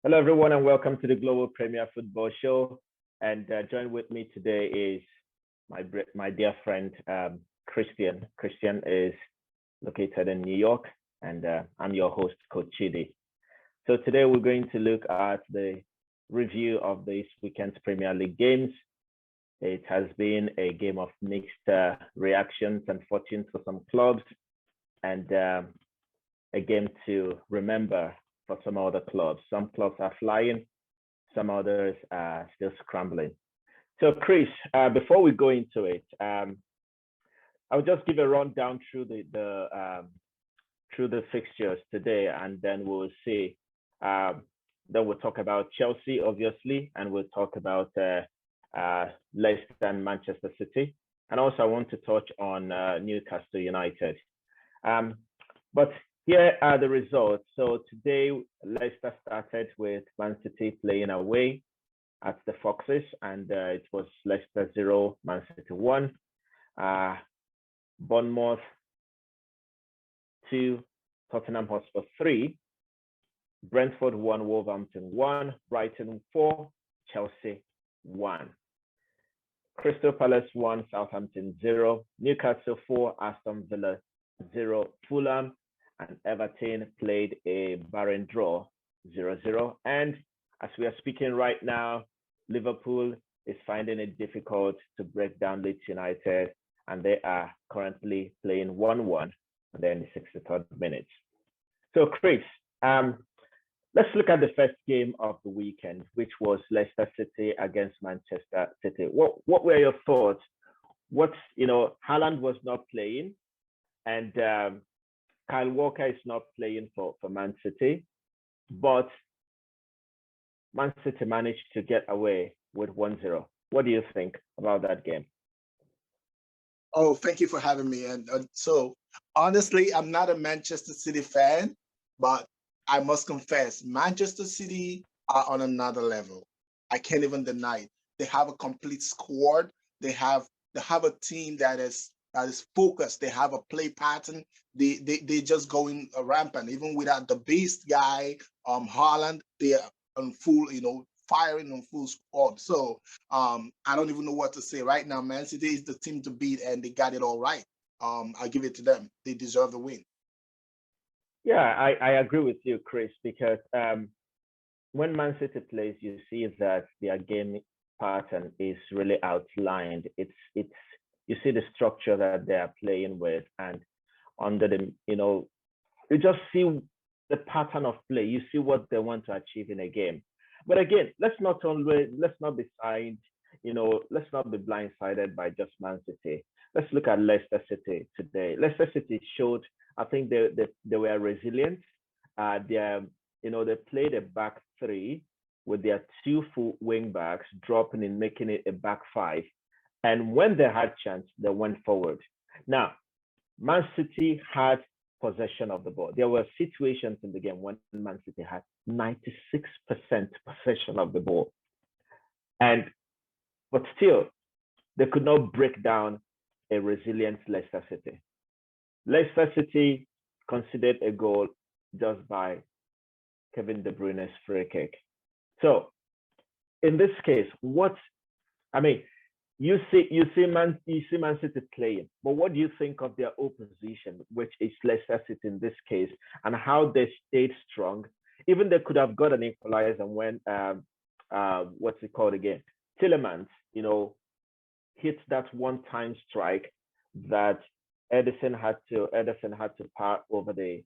Hello, everyone, and welcome to the Global Premier Football Show. And join with me today is my dear friend Christian. Christian is located in New York, and I'm your host, Coach Chidi. So today we're going to look at the review of this weekend's Premier League games. It has been a game of mixed reactions and fortunes for some clubs, and a game to remember for some other clubs. Some clubs are flying, some others are still scrambling. So Chris, before we go into it, I'll just give a rundown through the fixtures today, and then we'll see. Then we'll talk about Chelsea, obviously, and we'll talk about Leicester and Manchester City. And also I want to touch on Newcastle United. But here are the results. So today, Leicester started with Man City playing away at the Foxes, and it was Leicester 0, Man City 1. Bournemouth 2, Tottenham Hotspur 3. Brentford 1, Wolverhampton 1. Brighton 4, Chelsea 1. Crystal Palace 1, Southampton 0. Newcastle 4, Aston Villa 0. Fulham and Everton played a barren draw, 0-0. And as we are speaking right now, Liverpool is finding it difficult to break down Leeds United, and they are currently playing 1-1 and they're in the 63rd minute. So Chris, let's look at the first game of the weekend, which was Leicester City against Manchester City. What were your thoughts? Haaland was not playing, and Kyle Walker is not playing for Man City, but Man City managed to get away with 1-0. What do you think about that game? Oh, thank you for having me. And so, honestly, I'm not a Manchester City fan, but I must confess, Manchester City are on another level. I can't even deny it. They have a complete squad. They have a team that is focused. They have a play pattern. They just going rampant. Even without the beast guy, Haaland, they are on full, firing on full squad. So I don't even know what to say right now. Man City is the team to beat, and they got it all right. I give it to them. They deserve the win. Yeah, I agree with you, Chris, because when Man City plays, you see that their game pattern is really outlined. It's you see the structure that they are playing with, and under the, you just see the pattern of play. You see what they want to achieve in a game. But again, let's not be blindsided by just Man City. Let's look at Leicester City today. Leicester City showed, I think they were resilient. They played a back three with their 2 full wing backs, dropping and making it a back 5. And when they had chance, they went forward. Now, Man City had possession of the ball. There were situations in the game when Man City had 96% possession of the ball. But still, they could not break down a resilient Leicester City. Leicester City conceded a goal just by Kevin De Bruyne's free kick. So, in this case, you see Man City playing, but what do you think of their opposition, which is Leicester City in this case, and how they stayed strong? Even they could have got an equalizer when what's it called again? Tielemans, hit that one-time strike that Edison had to par over the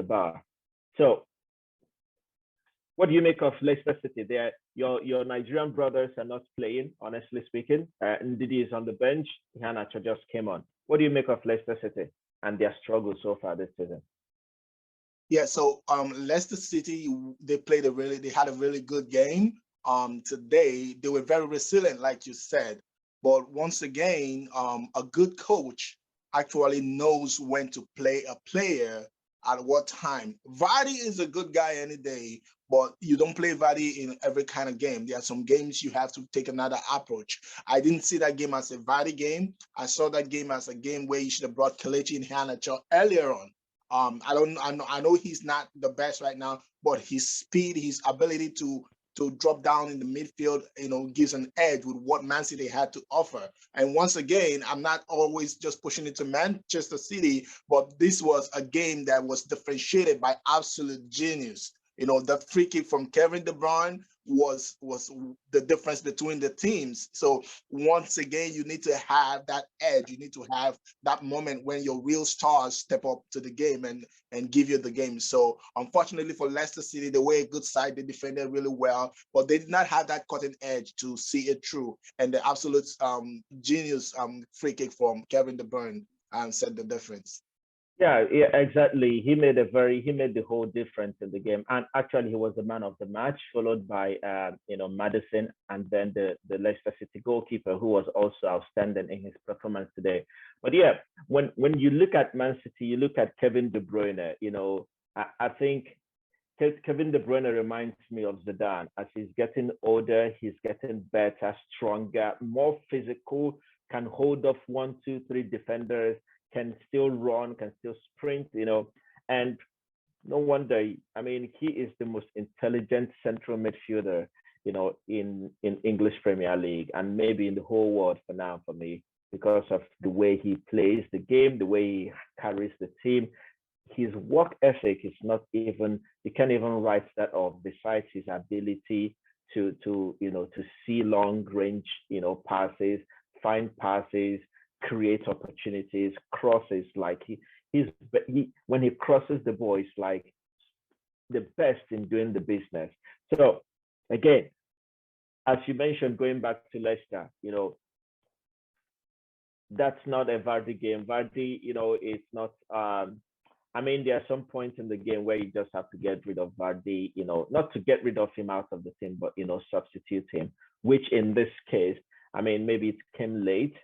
bar. So what do you make of Leicester City? Your Nigerian brothers are not playing, honestly speaking. Ndidi is on the bench. Iheanacho just came on. What do you make of Leicester City and their struggle so far this season? Yeah, so Leicester City, they had a really good game. Today, they were very resilient, like you said. But once again, a good coach actually knows when to play a player at what time. Vardy is a good guy any day, but you don't play Vardy in every kind of game. There are some games you have to take another approach. I didn't see that game as a Vardy game. I saw that game as a game where you should have brought Kelechi and Iheanacho earlier on. I know he's not the best right now, but his speed, his ability to drop down in the midfield, gives an edge with what Man City had to offer. And once again, I'm not always just pushing it to Manchester City, but this was a game that was differentiated by absolute genius. The free kick from Kevin De Bruyne was the difference between the teams. So once again, you need to have that edge. You need to have that moment when your real stars step up to the game and give you the game. So unfortunately for Leicester City, they were a good side. They defended really well, but they did not have that cutting edge to see it through. And the absolute genius free kick from Kevin De Bruyne said the difference. Yeah, exactly. He made the whole difference in the game, and actually he was the man of the match, followed by Madison, and then the Leicester City goalkeeper, who was also outstanding in his performance today. But yeah, when you look at Man City, you look at Kevin De Bruyne. I think Kevin De Bruyne reminds me of Zidane. As he's getting older, he's getting better, stronger, more physical, can hold off 1, 2, 3 defenders, can still run, can still sprint, and no wonder. I mean, he is the most intelligent central midfielder, in English Premier League, and maybe in the whole world for now for me, because of the way he plays the game, the way he carries the team. His work ethic is not even, you can't even write that off, besides his ability to see long range, passes, find passes, create opportunities, crosses. Like he when he crosses the ball, it's like the best in doing the business. So again, as you mentioned, going back to Leicester, that's not a Vardy game. Vardy, it's not. I mean, there are some points in the game where you just have to get rid of Vardy, not to get rid of him out of the team, but substitute him. Which in this case, I mean, maybe it came late,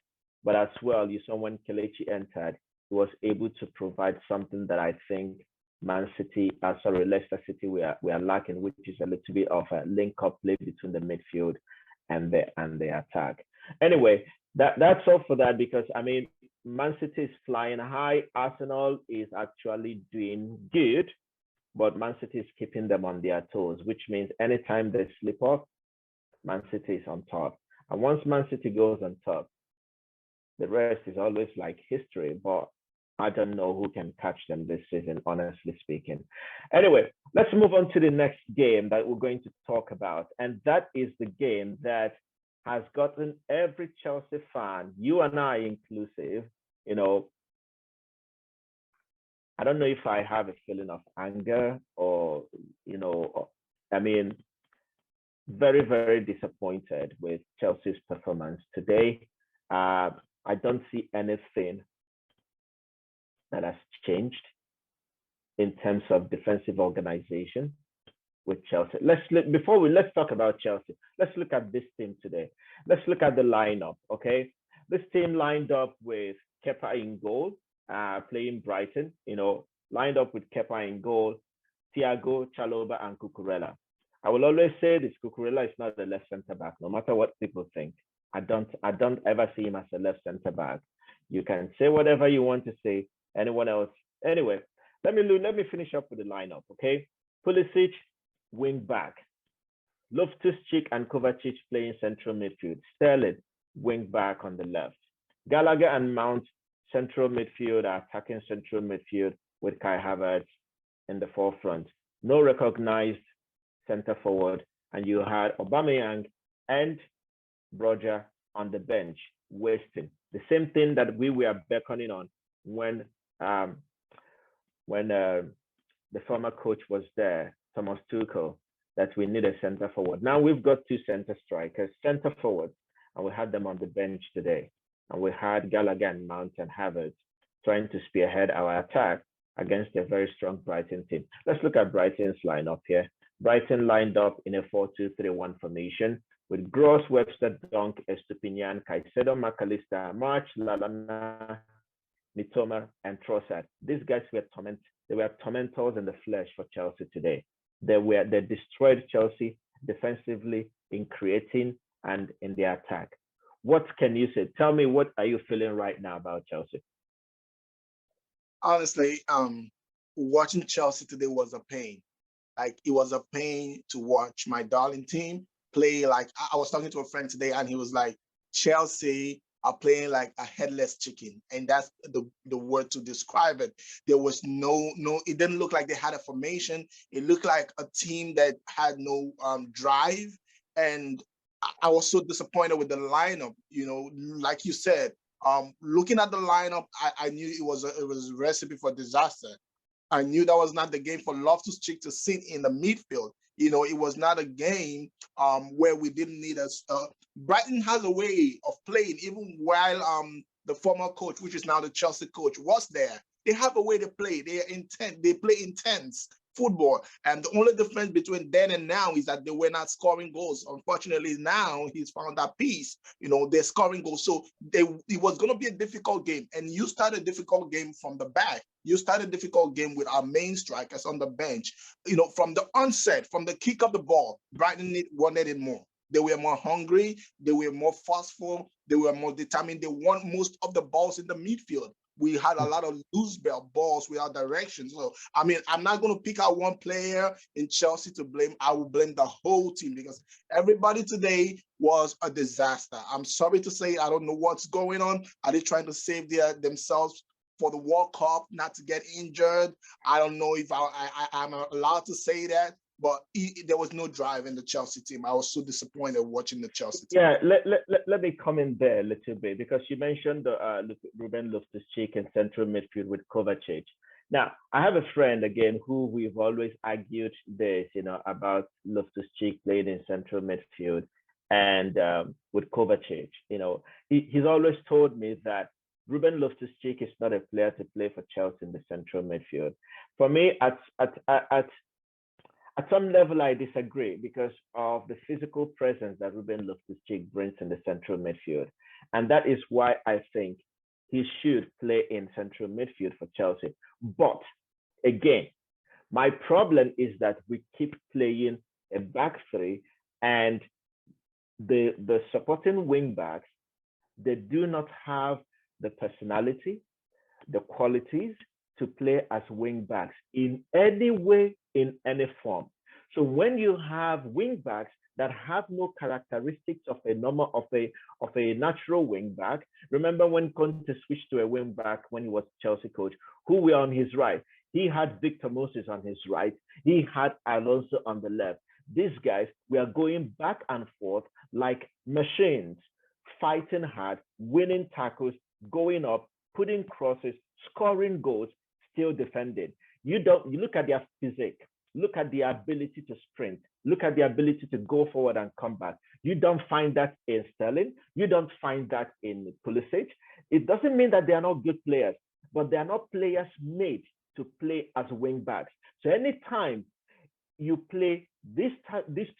but as well, you saw when Kelechi entered, he was able to provide something that I think Leicester City, we are lacking, which is a little bit of a link-up play between the midfield and the attack. Anyway, that's all for that, because I mean, Man City is flying high. Arsenal is actually doing good, but Man City is keeping them on their toes, which means anytime they slip up, Man City is on top. And once Man City goes on top, the rest is always like history, but I don't know who can catch them this season, honestly speaking. Anyway, let's move on to the next game that we're going to talk about. And that is the game that has gotten every Chelsea fan, you and I inclusive, I don't know if I have a feeling of anger or, I mean, very, very disappointed with Chelsea's performance today. I don't see anything that has changed in terms of defensive organization with Chelsea. Let's talk about Chelsea. Let's look at this team today. Let's look at the lineup. Okay, this team lined up with Kepa in goal, playing Brighton. Lined up with Kepa in goal, Thiago, Chalobah, and Cucurella. I will always say this: Cucurella is not the left centre back, no matter what people think. I don't ever see him as a left centre back. You can say whatever you want to say. Anyone else? Anyway, let me finish up with the lineup. Okay, Pulisic, wing back. Loftus-Cheek and Kovacic playing central midfield. Sterling, wing back on the left. Gallagher and Mount, central midfield, attacking central midfield with Kai Havertz in the forefront. No recognized center forward, and you had Aubameyang and Roger on the bench, wasting. The same thing that we were beckoning on when the former coach was there, Thomas Tuchel, that we need a center forward. Now we've got 2 center strikers, center forwards, and we had them on the bench today. And we had Gallagher and Mount and Havertz trying to spearhead our attack against a very strong Brighton team. Let's look at Brighton's lineup here. Brighton lined up in a 4-2-3-1 formation with Gross, Webster, Dunk, Estupinian, Caicedo, McAllister, March, Lalana, Mitoma, and Trossard. These guys were tormentors in the flesh for Chelsea today. They destroyed Chelsea defensively, in creating and in the attack. What can you say? Tell me, what are you feeling right now about Chelsea? Honestly, watching Chelsea today was a pain. Like it was a pain to watch my darling team play. Like I was talking to a friend today, and he was like, Chelsea are playing like a headless chicken, and that's the word to describe it. There was no. It didn't look like they had a formation. It looked like a team that had no drive, and I was so disappointed with the lineup. You know, like you said, looking at the lineup, I knew it was a recipe for disaster. I knew that was not the game for Loftus-Cheek to sit in the midfield. You know, it was not a game where we didn't need us. Brighton has a way of playing, even while the former coach, which is now the Chelsea coach, was there. They have a way to play. They are intent. They play intense football. And the only difference between then and now is that they were not scoring goals. Unfortunately, now he's found that peace. You know, they're scoring goals. So it was going to be a difficult game. And you start a difficult game from the back. You start a difficult game with our main strikers on the bench. You know, from the onset, from the kick of the ball, Brighton wanted it more. They were more hungry. They were more forceful. They were more determined. They won most of the balls in the midfield. We had a lot of loose balls without direction. So, I mean, I'm not going to pick out one player in Chelsea to blame. I will blame the whole team because everybody today was a disaster. I'm sorry to say, I don't know what's going on. Are they trying to save themselves for the World Cup, not to get injured? I don't know if I'm allowed to say that. But there was no drive in the Chelsea team. I was so disappointed watching the Chelsea team. Yeah, let me come in there a little bit because you mentioned Ruben Loftus-Cheek in central midfield with Kovacic. Now, I have a friend again who we've always argued this, about Loftus-Cheek playing in central midfield and with Kovacic. He's always told me that Ruben Loftus-Cheek is not a player to play for Chelsea in the central midfield. For me, at some level, I disagree because of the physical presence that Ruben Loftus-Cheek brings in the central midfield. And that is why I think he should play in central midfield for Chelsea. But again, my problem is that we keep playing a back three and the supporting wing backs, they do not have the personality, the qualities to play as wing backs in any way, in any form. So when you have wing backs that have no characteristics of a natural wing back, remember when Conte switched to a wing back when he was Chelsea coach, who were on his right? He had Victor Moses on his right. He had Alonso on the left. These guys were going back and forth like machines, fighting hard, winning tackles, going up, putting crosses, scoring goals, still defending. You look at their physique, look at the ability to sprint, look at the ability to go forward and come back. You don't find that in Sterling. You don't find that in Pulisic. It doesn't mean that they are not good players, but they are not players made to play as wing backs. So anytime you play these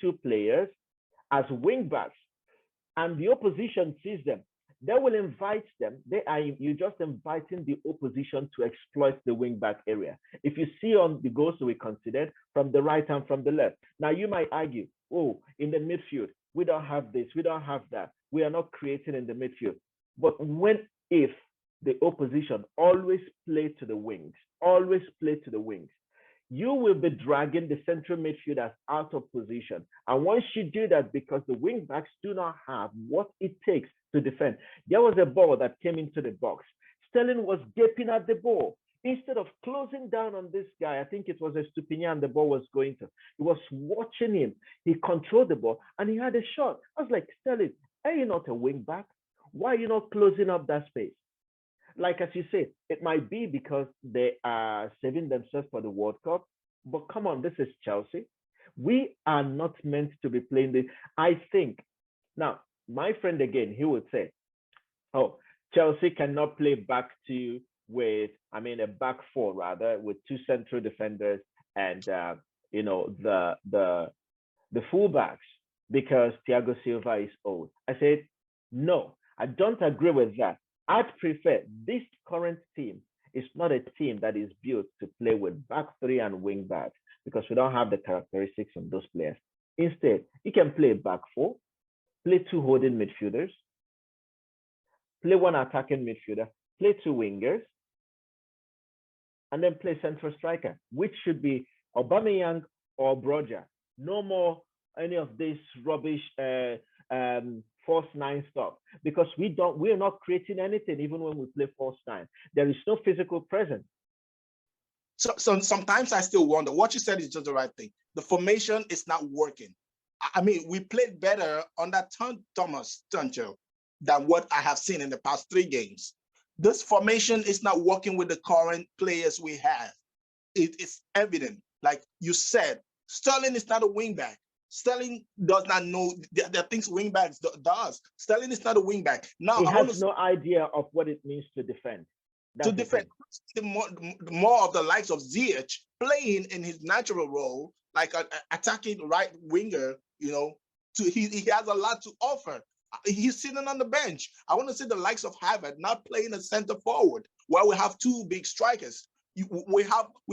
two players as wing backs and the opposition sees them, they will invite them. You're just inviting the opposition to exploit the wing back area. If you see on the goals we considered from the right and from the left, now you might argue, oh, in the midfield, we don't have this, we don't have that. We are not creating in the midfield. But if the opposition always play to the wings, you will be dragging the central midfielders out of position. And once you do that, because the wing backs do not have what it takes to defend. There was a ball that came into the box. Sterling was gaping at the ball. Instead of closing down on this guy, I think it was a Stupinian the ball was going to. He was watching him. He controlled the ball and he had a shot. I was like, Sterling, are you not a wing back? Why are you not closing up that space? Like as you say, it might be because they are saving themselves for the World Cup. But come on, this is Chelsea. We are not meant to be playing this. I think now, my friend again, he would say, oh, Chelsea cannot play back two with, a back four rather, with two central defenders and the fullbacks because Thiago Silva is old. I said, no, I don't agree with that. I'd prefer this current team is not a team that is built to play with back three and wing backs because we don't have the characteristics of those players. Instead, you can play back four, play two holding midfielders, play one attacking midfielder, play two wingers, and then play central striker, which should be Aubameyang or Broja. No more any of this rubbish false nine stuff, because we are not creating anything even when we play false nine. There is no physical presence. So sometimes I still wonder, what you said is just the right thing. The formation is not working. I mean, we played better under Thomas Tuchel than what I have seen in the past 3 games. This formation is not working with the current players we have. It's evident. Like you said, Sterling is not a wingback. Sterling does not know the things wingbacks does. Sterling is not a wingback. Now he has no idea of what it means to defend. To defend, more of the likes of Ziyech playing in his natural role, like an attacking right winger. You know, he has a lot to offer. He's sitting on the bench. I want to see the likes of Havertz not playing a center forward while we have 2 big strikers. We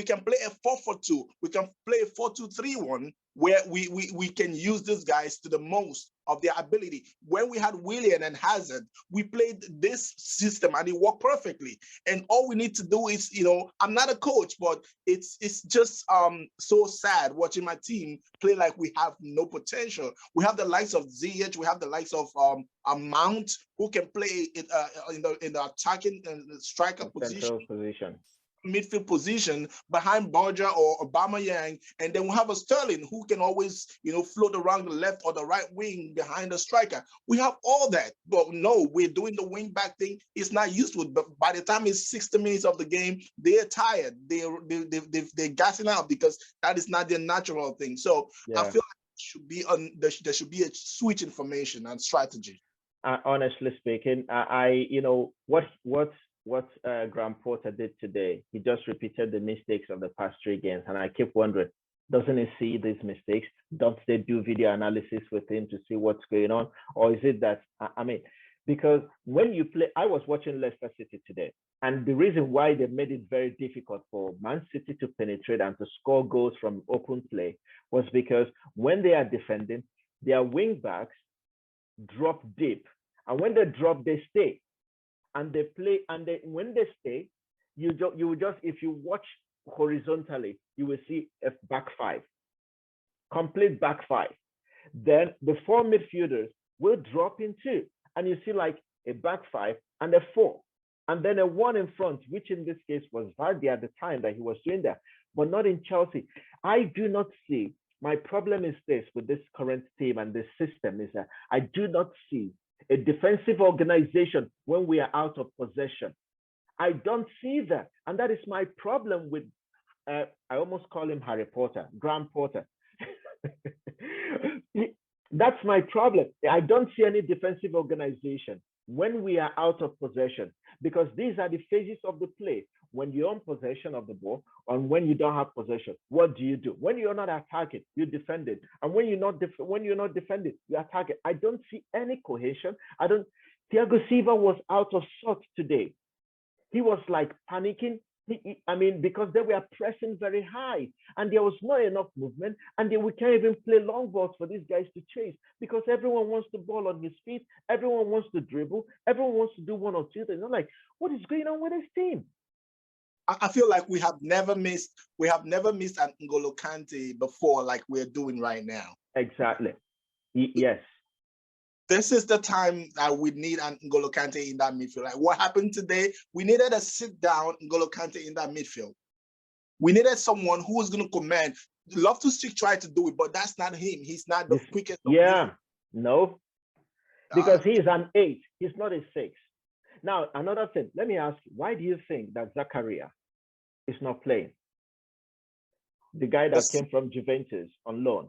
can play a 4-4-2. We can play a 4-2-3-1 where we can use these guys to the most of their ability. When we had Willian and Hazard, we played this system and it worked perfectly. And all we need to do is, you know, I'm not a coach, but it's just so sad watching my team play like we have no potential. We have the likes of Ziyech, we have the likes of Mount, who can play in the attacking and striker position. Midfield position behind Borja or Aubameyang, and then we have a Sterling who can always, you know, float around the left or the right wing behind the striker. We have all that, but no, we're doing the wing back thing. It's not used to, but by the time it's 60 minutes of the game, they're tired. They're gassing out because that is not their natural thing. So yeah. I feel like there should be a switch in formation and strategy. Honestly speaking, you know what Graham Potter did today, he just repeated the mistakes of the past 3 games. And I keep wondering, doesn't he see these mistakes? Don't they do video analysis with him to see what's going on? Or is it that, I mean, because when you play, I was watching Leicester City today. And the reason why they made it very difficult for Man City to penetrate and to score goals from open play was because when they are defending, their wing backs drop deep. And when they drop, they stay. And they play, and when they stay, you will just, if you watch horizontally, you will see a back 5, complete back 5. Then the 4 midfielders will drop in 2, and you see like a back 5 and a 4, and then a 1 in front, which in this case was Vardy at the time that he was doing that, but not in Chelsea. I do not see. My problem is this with this current team and this system is that I do not see a defensive organization when we are out of possession. I don't see that. And that is my problem with, I almost call him Harry Potter, Graham Potter. That's my problem. I don't see any defensive organization when we are out of possession, because these are the phases of the play. When you're in possession of the ball and when you don't have possession, what do? When you're not attacking, you defend it. And when you're not defending, you attack it. I don't see any cohesion. Thiago Silva was out of sorts today. He was like panicking. Because they were pressing very high and there was not enough movement, and we can't even play long balls for these guys to chase because everyone wants the ball on his feet. Everyone wants to dribble. Everyone wants to do 1 or 2 things. I'm like, what is going on with this team? I feel like we have never missed an N'Golo Kante before like we're doing right now. Exactly. Yes. This is the time that we need an N'Golo Kante in that midfield. Like what happened today, we needed a sit-down N'Golo Kante in that midfield. We needed someone who was going to command. Loftus-Cheek tried to do it, but that's not him. He's not the quickest. Yeah, no. Because he's an 8. He's not a 6. Now, another thing, let me ask you, why do you think that Zakaria is not playing? The guy that came from Juventus on loan.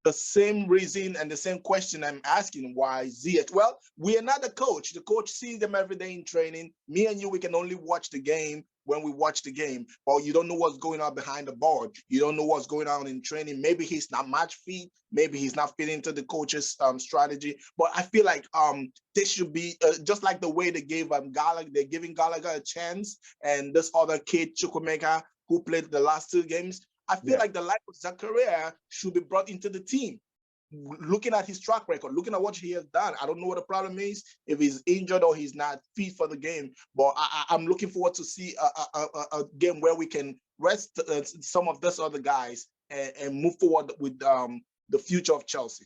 The same reason and the same question I'm asking, why Ziyech? Well, we are not the coach. The coach sees them every day in training. Me and you, we can only watch the game when we watch the game. Or you don't know what's going on behind the board. You don't know what's going on in training. Maybe he's not match fit. Maybe he's not fitting into the coach's strategy. But I feel like this should be just like the way they gave Gallagher. They're giving Gallagher a chance, and this other kid Chukwuemeka who played the last 2 games. I feel like the life of Zakaria should be brought into the team. looking at his track record, looking at what he has done, I don't know what the problem is, if he's injured or he's not fit for the game. But I'm looking forward to see a game where we can rest some of these other guys and move forward with the future of Chelsea.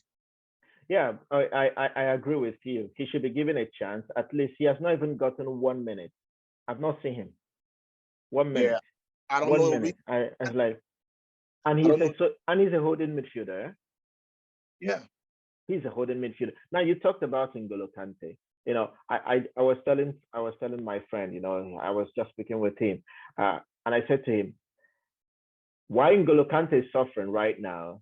Yeah, I agree with you. He should be given a chance. At least he has not even gotten 1 minute. I've not seen him. 1 minute. Yeah, I don't 1 know. minute. I was like, and he's a holding midfielder. Yeah, he's a holding midfielder. Now you talked about N'Golo Kante. You know, I was telling my friend. You know, I was just speaking with him, and I said to him, why N'Golo Kante is suffering right now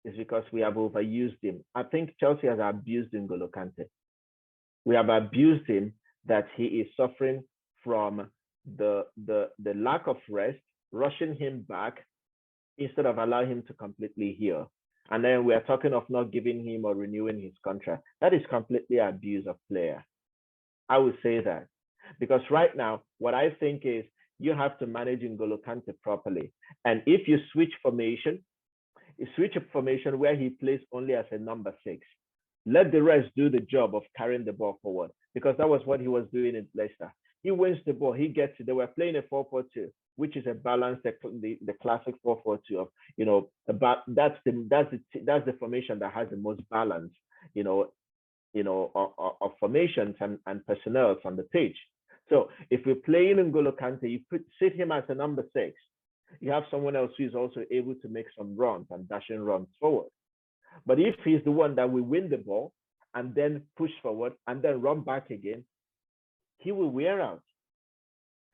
is because we have overused him. I think Chelsea has abused N'Golo Kante. We have abused him that he is suffering from the lack of rest, rushing him back instead of allowing him to completely heal. And then we are talking of not giving him or renewing his contract. That is completely abuse of player. I would say that. Because right now, what I think is you have to manage N'Golo Kante properly. And if you switch formation, where he plays only as a number 6. Let the rest do the job of carrying the ball forward, because that was what he was doing in Leicester. He wins the ball, he gets it. They were playing a 4-4-2, which is a balance, the classic 4-4-2 of, you know, that's the formation that has the most balance, of formations and personnel on the pitch. So if we're playing N'Golo Kante, you sit him as a number 6. You have someone else who is also able to make some runs and dashing runs forward. But if he's the one that will win the ball and then push forward and then run back again, he will wear out.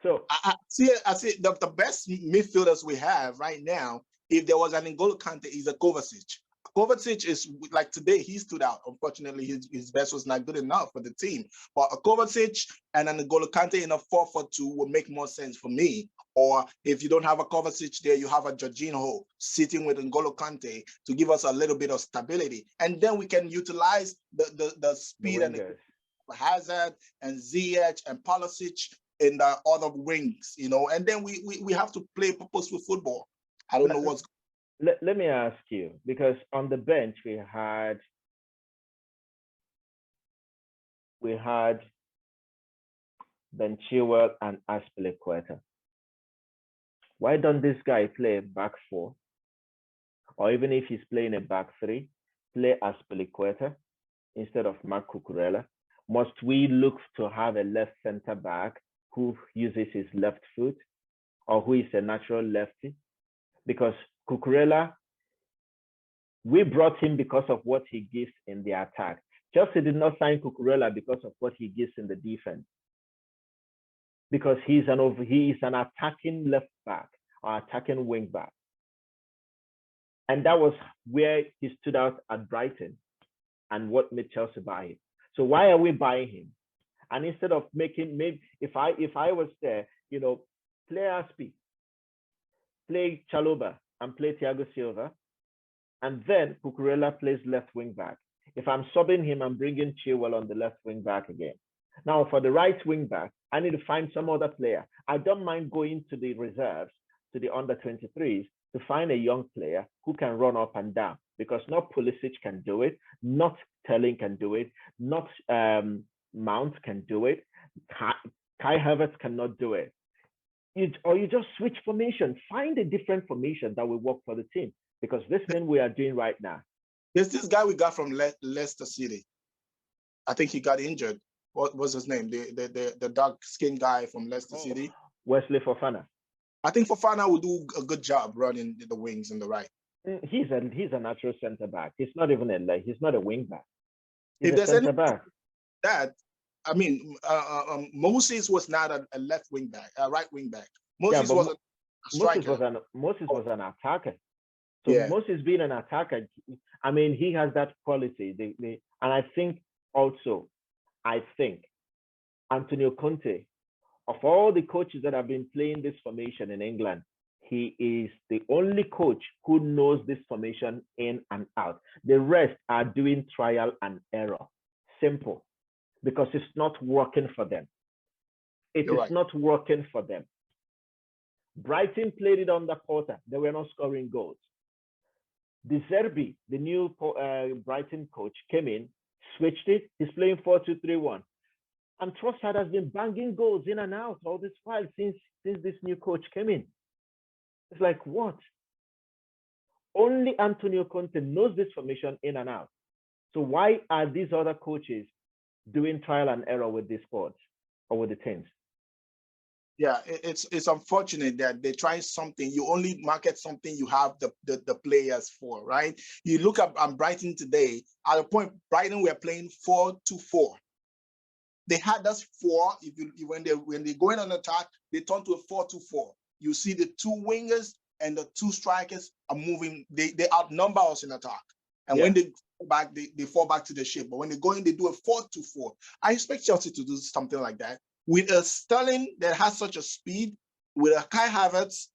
So I see the best midfielders we have right now, if there was an N'Golo Kante, is a Kovacic. Kovacic is, like today, he stood out. Unfortunately, his best was not good enough for the team. But a Kovacic and an N'Golo Kante in a 4-4-2 would make more sense for me. Or if you don't have a Kovacic there, you have a Jorginho sitting with N'Golo Kante to give us a little bit of stability. And then we can utilize the speed and the Hazard and Ziyech and Pulisic in the other wings, you know. And then we have to play purposeful football. I don't know what's. Let me ask you, because on the bench we had Ben Chilwell and Aspilicueta. Why don't this guy play back 4? Or even if he's playing a back 3, play Aspilicueta instead of Marc Cucurella? Must we look to have a left center back who uses his left foot or who is a natural lefty? Because Cucurella, we brought him because of what he gives in the attack. Chelsea did not sign Cucurella because of what he gives in the defense. Because he is an attacking left back or attacking wing back. And that was where he stood out at Brighton and what made Chelsea buy him. So why are we buying him? And instead of if I was there, you know, play Aspi, play Chalobah, and play Thiago Silva, and then Cucurella plays left wing back. If I'm subbing him, I'm bringing Chilwell on the left wing back again. Now, for the right wing back, I need to find some other player. I don't mind going to the reserves, to the under-23s, to find a young player who can run up and down, because not Pulisic can do it, not Sterling can do it, not Mount can do it, Kai Havertz cannot do it. You just switch formation. Find a different formation that will work for the team, because this thing we are doing right now. There's this guy we got from Leicester City. I think he got injured. What was his name? The dark skinned guy from Leicester City. Wesley Fofana. I think Fofana will do a good job running the wings and the right. He's a natural center back. He's not even he's not a wing back. He's if a center back. That, I mean, Moses was not a left wing back, a right wing back. Moses was a striker. Moses was an attacker. So yeah. Moses being an attacker, I mean, he has that quality. And I think Antonio Conte, of all the coaches that have been playing this formation in England, he is the only coach who knows this formation in and out. The rest are doing trial and error. Simple. Because it's not working for them. Not working for them. Brighton played it under Porter. They were not scoring goals. De Zerbi, the new Brighton coach, came in, switched it. He's playing 4-2-3-1. And Trossard has been banging goals in and out all this while since this new coach came in. It's like, what? Only Antonio Conte knows this formation in and out. So why are these other coaches doing trial and error with these squads or with the teams? Yeah, it's unfortunate that they try something. You only market something you have the players for, right? You look at Brighton today. At a point, Brighton were playing 4-2-4. They had us four. When they go in on attack, they turn to a 4-2-4. You see the two wingers and the two strikers are moving. They outnumber us in attack. And when they fall back, they fall back to the shape. But when they go in, they do a 4-2-4. I expect Chelsea to do something like that. With a Sterling that has such a speed, with a Kai Havertz,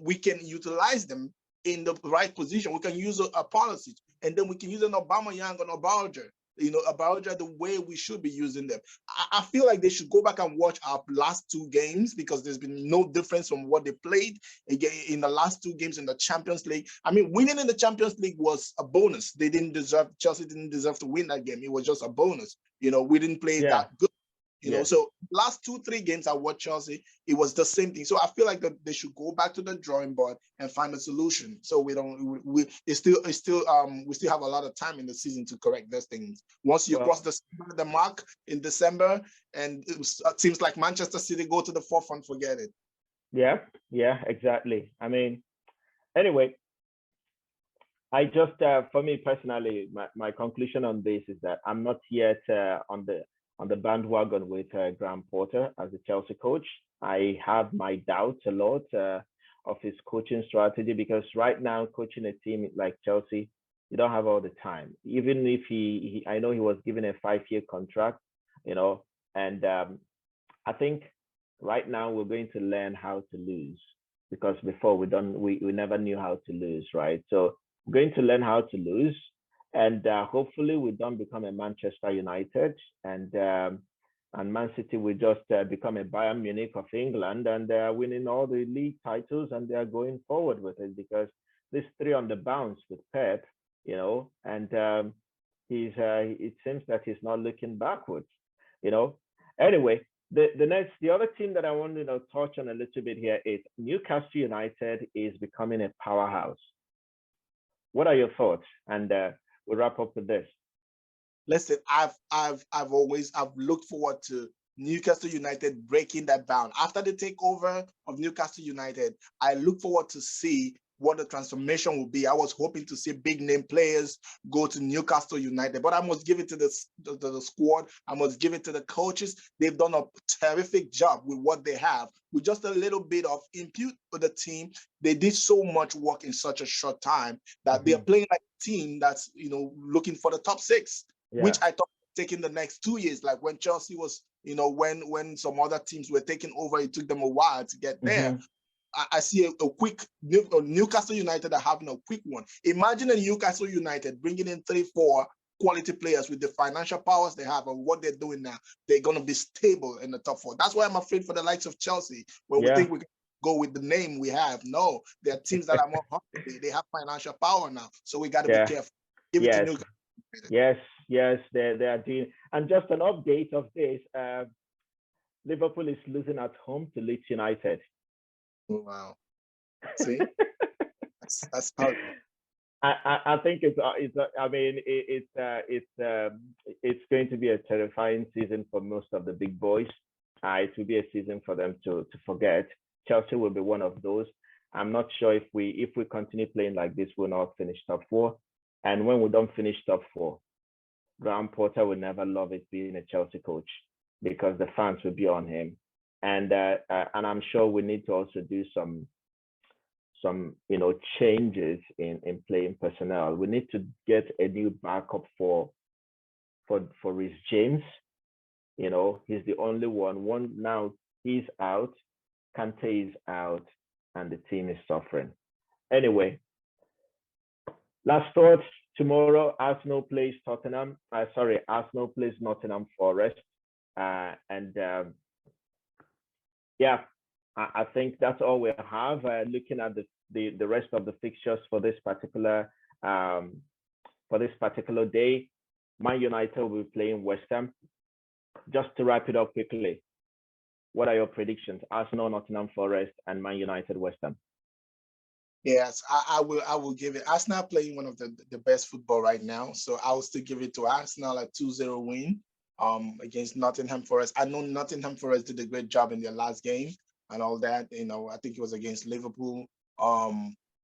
we can utilize them in the right position. We can use a policy, and then we can use an Aubameyang or Abalja, Abalja the way we should be using them. I feel like they should go back and watch our last two games, because there's been no difference from what they played in the last two games in the Champions League. I mean, winning in the Champions League was a bonus. Chelsea didn't deserve to win that game. It was just a bonus. We didn't play that good. So last 2-3 games I watched Chelsea, it was the same thing. So I feel like they should go back to the drawing board and find a solution. So we still have a lot of time in the season to correct those things. Once you cross the mark in December, and it seems like Manchester City go to the forefront, forget it. Yeah, exactly. I mean, anyway, I just, for me personally, my conclusion on this is that I'm not yet on the bandwagon with Graham Potter as the Chelsea coach. I have my doubts a lot of his coaching strategy, because right now coaching a team like Chelsea, you don't have all the time. Even if I know he was given a 5-year contract, and I think right now we're going to learn how to lose, because before we never knew how to lose, right? So we're going to learn how to lose. And hopefully we don't become a Manchester United, and Man City will just become a Bayern Munich of England, and they're winning all the league titles, and they're going forward with it, because this 3 on the bounce with Pep, and it seems that he's not looking backwards, Anyway, the other team that I want to touch on a little bit here is Newcastle United is becoming a powerhouse. What are your thoughts? And we'll wrap up with this. Listen, I've looked forward to Newcastle United breaking that bound. After the takeover of Newcastle United, I look forward to see what the transformation will be. I was hoping to see big name players go to Newcastle United, but I must give it to the squad. I must give it to the coaches. They've done a terrific job with what they have. With just a little bit of input for the team, they did so much work in such a short time that they're playing like a team that's looking for the top 6, which I thought taking the next 2 years, like when Chelsea was, when some other teams were taking over, it took them a while to get there. I see a quick Newcastle United are having a quick one. Imagine a Newcastle United bringing in 3-4 quality players with the financial powers they have and what they're doing now. They're going to be stable in the top 4. That's why I'm afraid for the likes of Chelsea, where we think we can go with the name we have. No, there are teams that are more hungry. They have financial power now, so we got to be careful. Give it to Newcastle. Yes, they are doing. And just an update of this: Liverpool is losing at home to Leeds United. Wow. See, that's hard. I think it's going to be a terrifying season for most of the big boys. It will be a season for them to forget. Chelsea will be one of those. I'm not sure if we continue playing like this, we'll not finish top 4. And when we don't finish top 4, Graham Potter will never love it being a Chelsea coach, because the fans will be on him. And I'm sure we need to also do some changes in playing personnel. We need to get a new backup for Reece James. He's the only one. Now he's out, Kante is out, and the team is suffering. Anyway, last thoughts. Tomorrow, Arsenal plays Nottingham Forest, I think that's all we have. Looking at the rest of the fixtures for this particular for this particular day. Man United will be playing West Ham. Just to wrap it up quickly, what are your predictions? Arsenal, Nottingham Forest, and Man United, West Ham. Yes, I will give it. Arsenal playing one of the best football right now, so I will still give it to Arsenal a 2-0 win against Nottingham Forest. I know Nottingham Forest did a great job in their last game and all that. I think it was against Liverpool.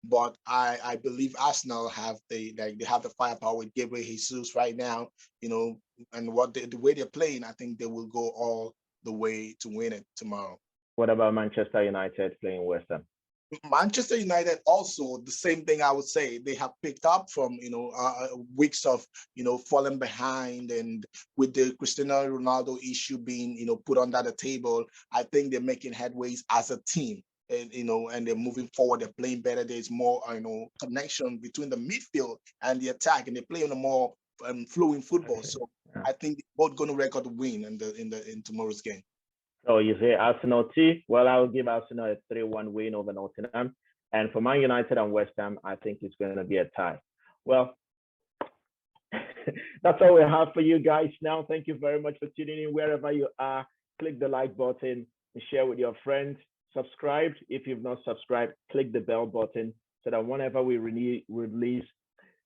But I believe Arsenal have they have the firepower with Gabriel Jesus right now. And the way they're playing, I think they will go all the way to win it tomorrow. What about Manchester United playing West Ham? Manchester United also the same thing. I would say they have picked up from weeks of falling behind, and with the Cristiano Ronaldo issue being put under the table, I think they're making headways as a team, and they're moving forward. They're playing better. There's more connection between the midfield and the attack, and they're playing a more flowing football. So I think they're both going to record a win in tomorrow's game. So you say Arsenal too? Well, I will give Arsenal a 3-1 win over Nottingham. And for Man United and West Ham, I think it's going to be a tie. Well, that's all we have for you guys now. Thank you very much for tuning in wherever you are. Click the like button and share with your friends. Subscribe. If you've not subscribed, click the bell button so that whenever we release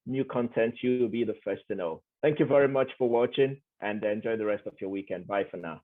new content, you will be the first to know. Thank you very much for watching, and enjoy the rest of your weekend. Bye for now.